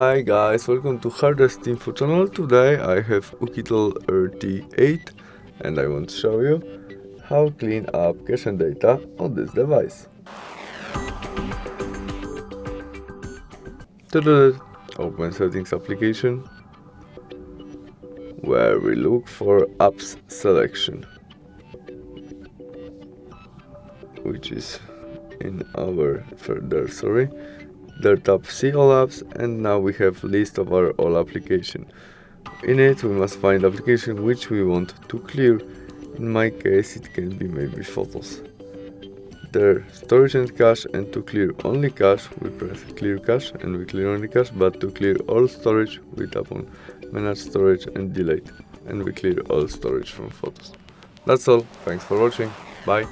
Hi guys, welcome to HardReset.Info channel. Today I have OUKITEL RT8 and I want to show you how clean up cache and data on this device. To do that, open Settings application, where we look for Apps selection, which is in our there tab See all apps, and now we have list of our all application. In it we must find application which we want to clear. In my case it can be maybe photos. There storage and cache, and to clear only cache we press clear cache and we clear only cache, but to clear all storage we tap on manage storage and delete and we clear all storage from photos. That's all, thanks for watching, bye.